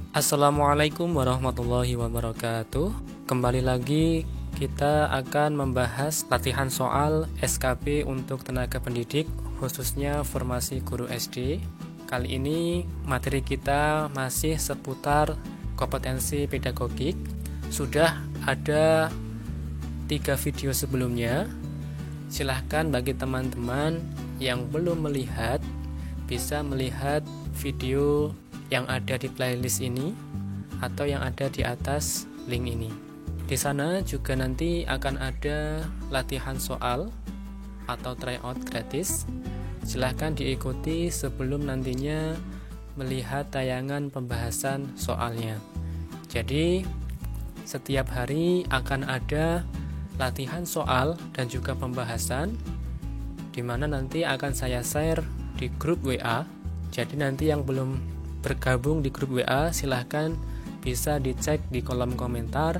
Assalamualaikum warahmatullahi wabarakatuh. Kembali lagi kita akan membahas latihan soal SKP untuk tenaga pendidik, khususnya formasi guru SD. Kali ini materi kita masih seputar kompetensi pedagogik. Sudah ada 3 video sebelumnya. Silahkan bagi teman-teman yang belum melihat, bisa melihat video yang ada di playlist ini atau yang ada di atas link ini. Di sana juga nanti akan ada latihan soal atau tryout gratis. Silahkan diikuti sebelum nantinya melihat tayangan pembahasan soalnya. Jadi setiap hari akan ada latihan soal dan juga pembahasan, di mana nanti akan saya share di grup WA. Jadi nanti yang belum bergabung di grup WA silahkan bisa dicek di kolom komentar.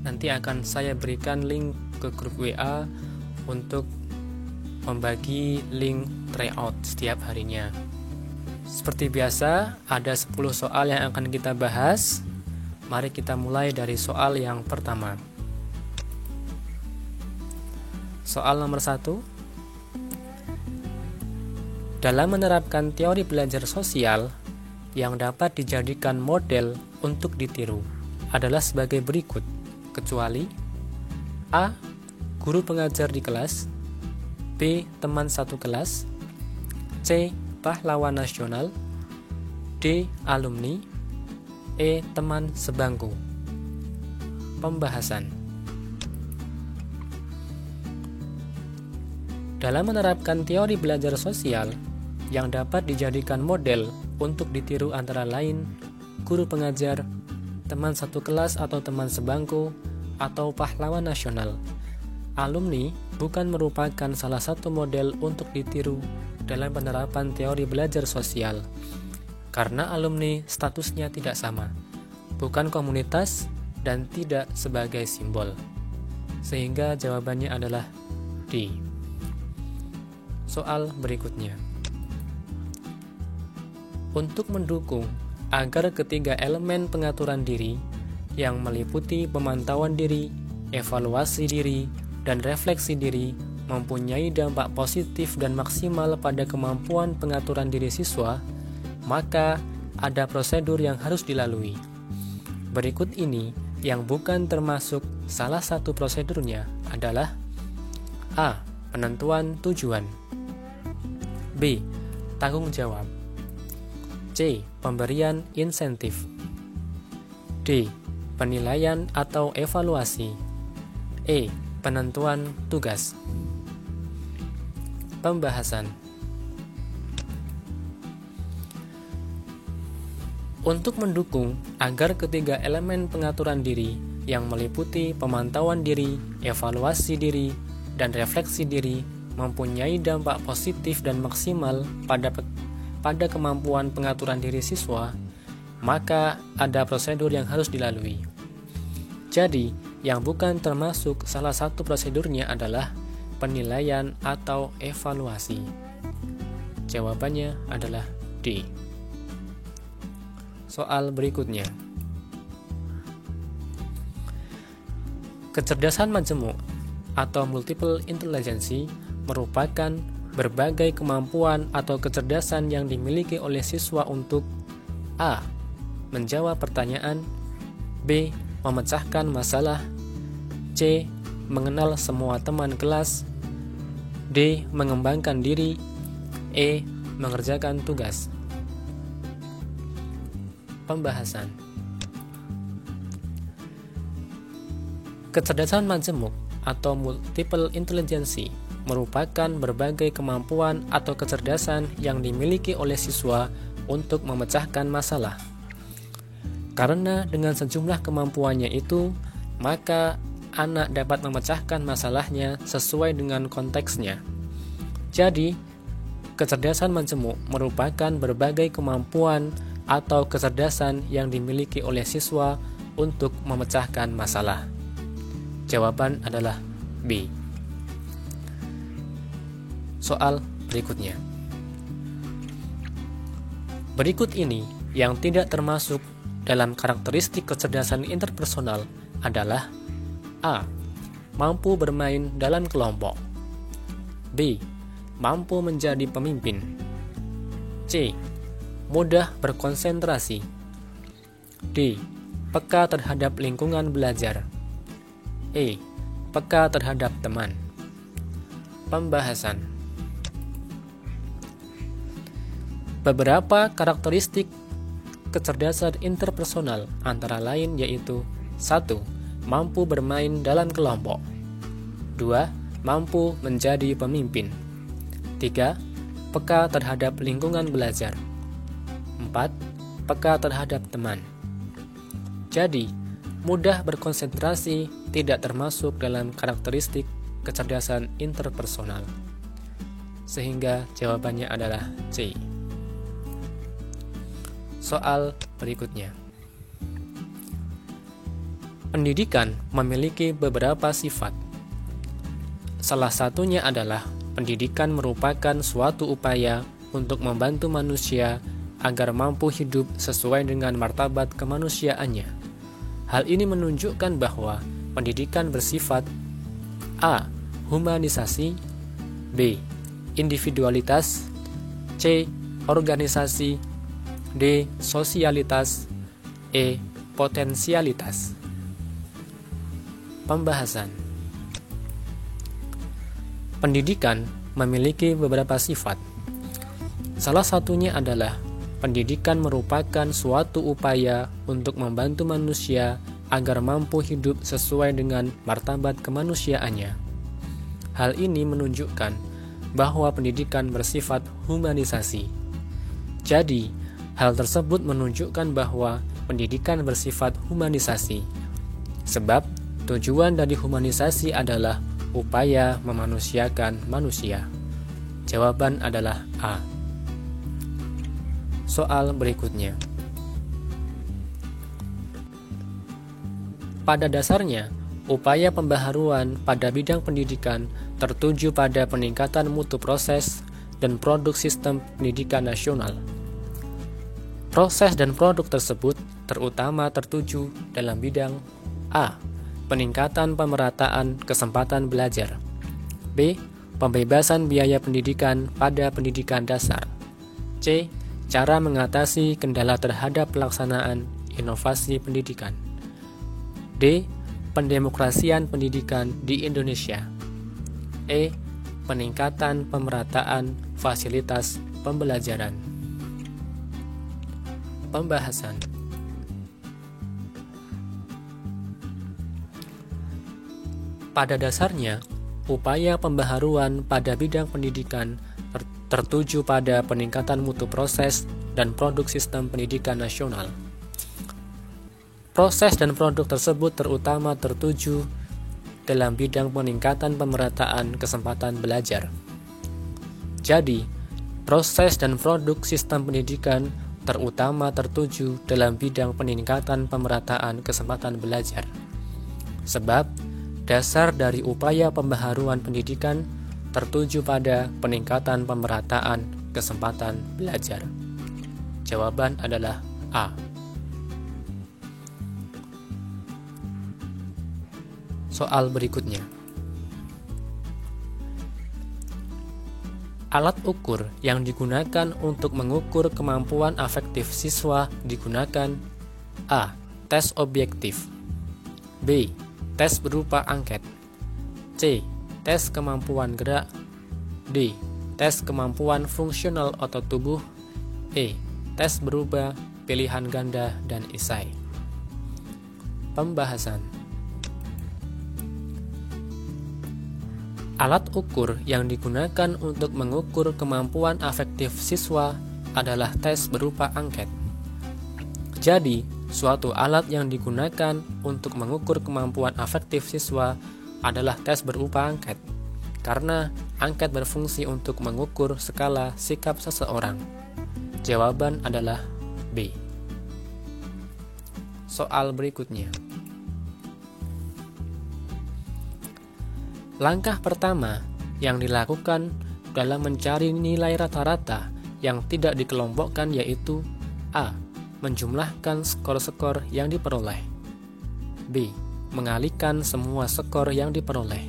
Nanti akan saya berikan link ke grup WA untuk membagi link tryout setiap harinya. Seperti biasa, ada 10 soal yang akan kita bahas. Mari kita mulai dari soal yang pertama. Soal nomor 1. Dalam menerapkan teori belajar sosial, yang dapat dijadikan model untuk ditiru adalah sebagai berikut, kecuali A. Guru pengajar di kelas, B. Teman satu kelas, C. Pahlawan nasional, D. Alumni, E. Teman sebangku. Pembahasan. Dalam menerapkan teori belajar sosial, yang dapat dijadikan model untuk ditiru antara lain guru pengajar, teman satu kelas atau teman sebangku, atau pahlawan nasional. Alumni bukan merupakan salah satu model untuk ditiru dalam penerapan teori belajar sosial, karena alumni statusnya tidak sama, bukan komunitas dan tidak sebagai simbol. Sehingga jawabannya adalah D. Soal berikutnya. Untuk mendukung agar ketiga elemen pengaturan diri yang meliputi pemantauan diri, evaluasi diri, dan refleksi diri mempunyai dampak positif dan maksimal pada kemampuan pengaturan diri siswa, maka ada prosedur yang harus dilalui. Berikut ini yang bukan termasuk salah satu prosedurnya adalah A. Penentuan tujuan, B. Tanggung jawab, C. Pemberian insentif, D. Penilaian atau evaluasi, E. Penentuan tugas. Pembahasan. Untuk mendukung agar ketiga elemen pengaturan diri yang meliputi pemantauan diri, evaluasi diri, dan refleksi diri mempunyai dampak positif dan maksimal pada kemampuan pengaturan diri siswa, maka ada prosedur yang harus dilalui. Jadi, yang bukan termasuk salah satu prosedurnya adalah penilaian atau evaluasi. Jawabannya adalah D. Soal berikutnya. Kecerdasan majemuk atau multiple intelligence merupakan berbagai kemampuan atau kecerdasan yang dimiliki oleh siswa untuk A. Menjawab pertanyaan, B. Memecahkan masalah, C. Mengenal semua teman kelas, D. Mengembangkan diri, E. Mengerjakan tugas. Pembahasan. Kecerdasan majemuk atau multiple intelligence merupakan berbagai kemampuan atau kecerdasan yang dimiliki oleh siswa untuk memecahkan masalah. Karena dengan sejumlah kemampuannya itu, maka anak dapat memecahkan masalahnya sesuai dengan konteksnya. Jadi, kecerdasan majemuk merupakan berbagai kemampuan atau kecerdasan yang dimiliki oleh siswa untuk memecahkan masalah. Jawaban adalah B. Soal berikutnya. Berikut ini yang tidak termasuk dalam karakteristik kecerdasan interpersonal adalah A. Mampu bermain dalam kelompok. B. Mampu menjadi pemimpin. C. Mudah berkonsentrasi. D. Peka terhadap lingkungan belajar. E. Peka terhadap teman. Pembahasan. Beberapa karakteristik kecerdasan interpersonal antara lain yaitu 1. Mampu bermain dalam kelompok. 2. Mampu menjadi pemimpin. 3. Peka terhadap lingkungan belajar. 4. Peka terhadap teman. Jadi, mudah berkonsentrasi tidak termasuk dalam karakteristik kecerdasan interpersonal. Sehingga jawabannya adalah C. Soal berikutnya. Pendidikan memiliki beberapa sifat. Salah satunya adalah pendidikan merupakan suatu upaya untuk membantu manusia agar mampu hidup sesuai dengan martabat kemanusiaannya. Hal ini menunjukkan bahwa pendidikan bersifat A. Humanisasi, B. Individualitas, C. Organisasi, D. Sosialitas, E. Potensialitas. Pembahasan. Pendidikan memiliki beberapa sifat. Salah satunya adalah pendidikan merupakan suatu upaya untuk membantu manusia agar mampu hidup sesuai dengan martabat kemanusiaannya. Hal ini menunjukkan bahwa pendidikan bersifat humanisasi. Jadi, hal tersebut menunjukkan bahwa pendidikan bersifat humanisasi. Sebab, tujuan dari humanisasi adalah upaya memanusiakan manusia. Jawaban adalah A. Soal berikutnya. Pada dasarnya, upaya pembaharuan pada bidang pendidikan tertuju pada peningkatan mutu proses dan produk sistem pendidikan nasional. Proses dan produk tersebut terutama tertuju dalam bidang A. Peningkatan pemerataan kesempatan belajar. B. Pembebasan biaya pendidikan pada pendidikan dasar. C. Cara mengatasi kendala terhadap pelaksanaan inovasi pendidikan. D. Pendemokrasian pendidikan di Indonesia. E. Peningkatan pemerataan fasilitas pembelajaran. Pembahasan. Pada dasarnya, upaya pembaharuan pada bidang pendidikan tertuju pada peningkatan mutu proses dan produk sistem pendidikan nasional. Proses dan produk tersebut terutama tertuju dalam bidang peningkatan pemerataan kesempatan belajar. Jadi, proses dan produk sistem pendidikan terutama tertuju dalam bidang peningkatan pemerataan kesempatan belajar. Sebab, dasar dari upaya pembaharuan pendidikan tertuju pada peningkatan pemerataan kesempatan belajar. Jawaban adalah A. Soal berikutnya. Alat ukur yang digunakan untuk mengukur kemampuan afektif siswa digunakan A. Tes objektif, B. Tes berupa angket, C. Tes kemampuan gerak, D. Tes kemampuan fungsional otot tubuh, E. Tes berupa pilihan ganda dan esai. Pembahasan. Alat ukur yang digunakan untuk mengukur kemampuan afektif siswa adalah tes berupa angket. Jadi, suatu alat yang digunakan untuk mengukur kemampuan afektif siswa adalah tes berupa angket, karena angket berfungsi untuk mengukur skala sikap seseorang. Jawaban adalah B. Soal berikutnya. Langkah pertama yang dilakukan dalam mencari nilai rata-rata yang tidak dikelompokkan yaitu A. menjumlahkan skor-skor yang diperoleh. B. Mengalihkan semua skor yang diperoleh.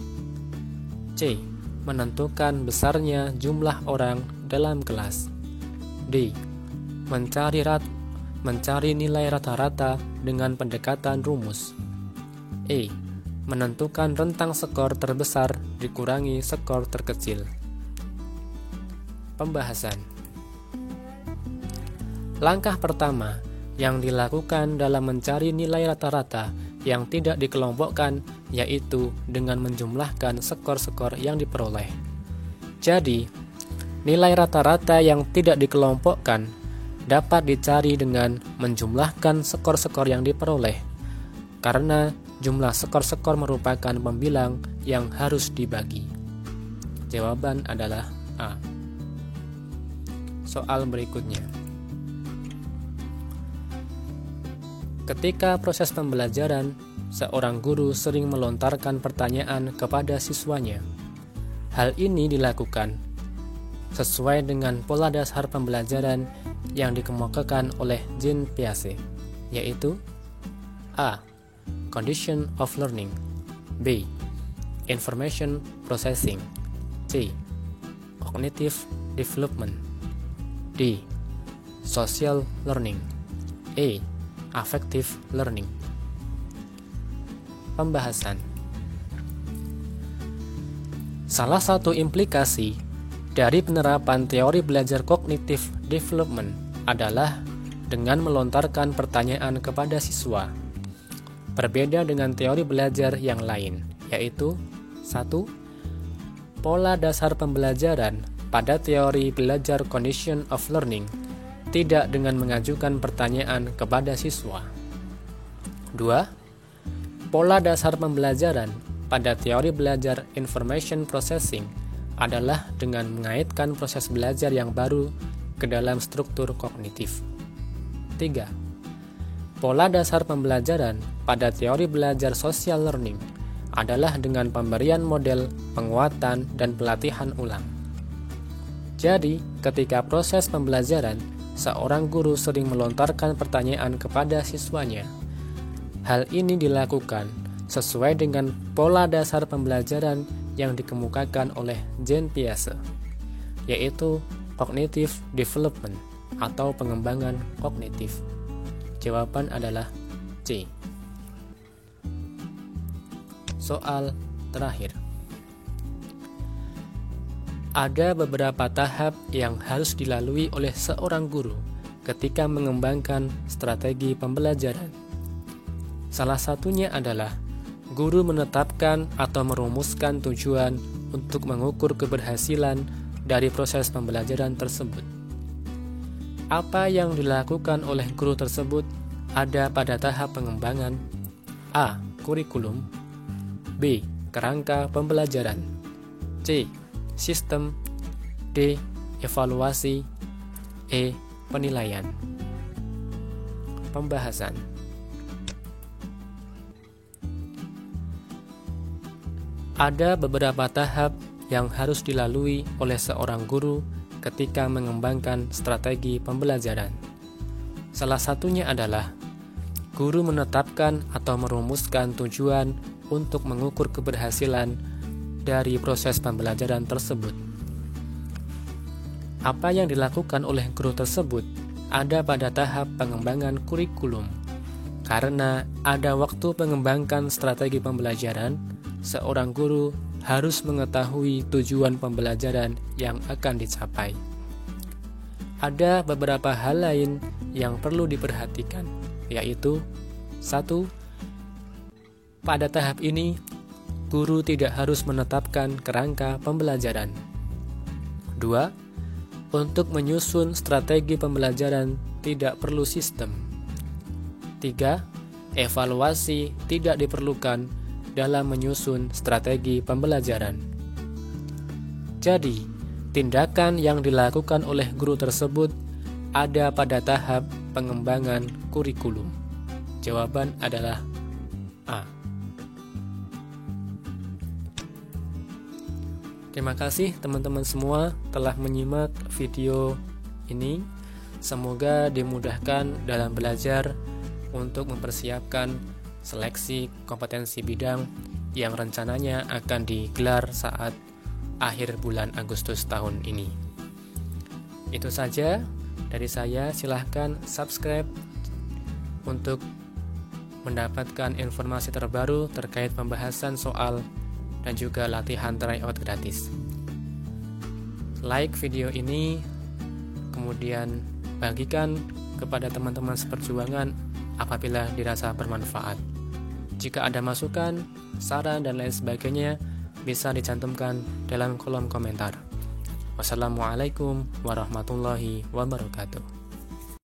C. Menentukan besarnya jumlah orang dalam kelas. D. Mencari nilai rata-rata dengan pendekatan rumus. E. Menentukan rentang skor terbesar dikurangi skor terkecil. Pembahasan. Langkah pertama yang dilakukan dalam mencari nilai rata-rata yang tidak dikelompokkan yaitu dengan menjumlahkan skor-skor yang diperoleh. Jadi, nilai rata-rata yang tidak dikelompokkan dapat dicari dengan menjumlahkan skor-skor yang diperoleh, karena jumlah skor-skor merupakan pembilang yang harus dibagi. Jawaban adalah A. Soal berikutnya. Ketika proses pembelajaran, seorang guru sering melontarkan pertanyaan kepada siswanya. Hal ini dilakukan sesuai dengan pola dasar pembelajaran yang dikemukakan oleh Jean Piaget, yaitu A. Condition of learning. B. Information processing. C. Cognitive development. D. Social learning. E. Affective learning. Pembahasan. Salah satu implikasi dari penerapan teori belajar cognitive development adalah dengan melontarkan pertanyaan kepada siswa. Berbeda dengan teori belajar yang lain, yaitu 1. Pola dasar pembelajaran pada teori belajar condition of learning tidak dengan mengajukan pertanyaan kepada siswa. 2. Pola dasar pembelajaran pada teori belajar information processing adalah dengan mengaitkan proses belajar yang baru ke dalam struktur kognitif. 3. Pola dasar pembelajaran pada teori belajar social learning adalah dengan pemberian model, penguatan, dan pelatihan ulang. Jadi, ketika proses pembelajaran, seorang guru sering melontarkan pertanyaan kepada siswanya. Hal ini dilakukan sesuai dengan pola dasar pembelajaran yang dikemukakan oleh Jean Piaget, yaitu cognitive development atau pengembangan kognitif. Jawaban adalah C. Soal terakhir. Ada beberapa tahap yang harus dilalui oleh seorang guru ketika mengembangkan strategi pembelajaran. Salah satunya adalah guru menetapkan atau merumuskan tujuan untuk mengukur keberhasilan dari proses pembelajaran tersebut. Apa yang dilakukan oleh guru tersebut ada pada tahap pengembangan: A. Kurikulum. B. Kerangka pembelajaran. C. Sistem. D. Evaluasi. E. Penilaian. Pembahasan. Ada beberapa tahap yang harus dilalui oleh seorang guru ketika mengembangkan strategi pembelajaran. Salah satunya adalah guru menetapkan atau merumuskan tujuan untuk mengukur keberhasilan dari proses pembelajaran tersebut. Apa yang dilakukan oleh guru tersebut ada pada tahap pengembangan kurikulum. Karena ada waktu mengembangkan strategi pembelajaran, seorang guru harus mengetahui tujuan pembelajaran yang akan dicapai. Ada beberapa hal lain yang perlu diperhatikan, yaitu 1. Pada tahap ini, guru tidak harus menetapkan kerangka pembelajaran. 2. Untuk menyusun strategi pembelajaran tidak perlu sistem. 3. Evaluasi tidak diperlukan dalam menyusun strategi pembelajaran. Jadi, tindakan yang dilakukan oleh guru tersebut ada pada tahap pengembangan kurikulum. Jawaban adalah A. Terima kasih teman-teman semua telah menyimak video ini. Semoga dimudahkan dalam belajar untuk mempersiapkan seleksi kompetensi bidang yang rencananya akan digelar saat akhir bulan Agustus tahun ini. Itu saja dari saya, silahkan subscribe untuk mendapatkan informasi terbaru terkait pembahasan soal dan juga latihan tryout gratis. Like video ini, kemudian bagikan kepada teman-teman seperjuangan apabila dirasa bermanfaat. Jika ada masukan, saran, dan lain sebagainya, bisa dicantumkan dalam kolom komentar. Wassalamualaikum warahmatullahi wabarakatuh.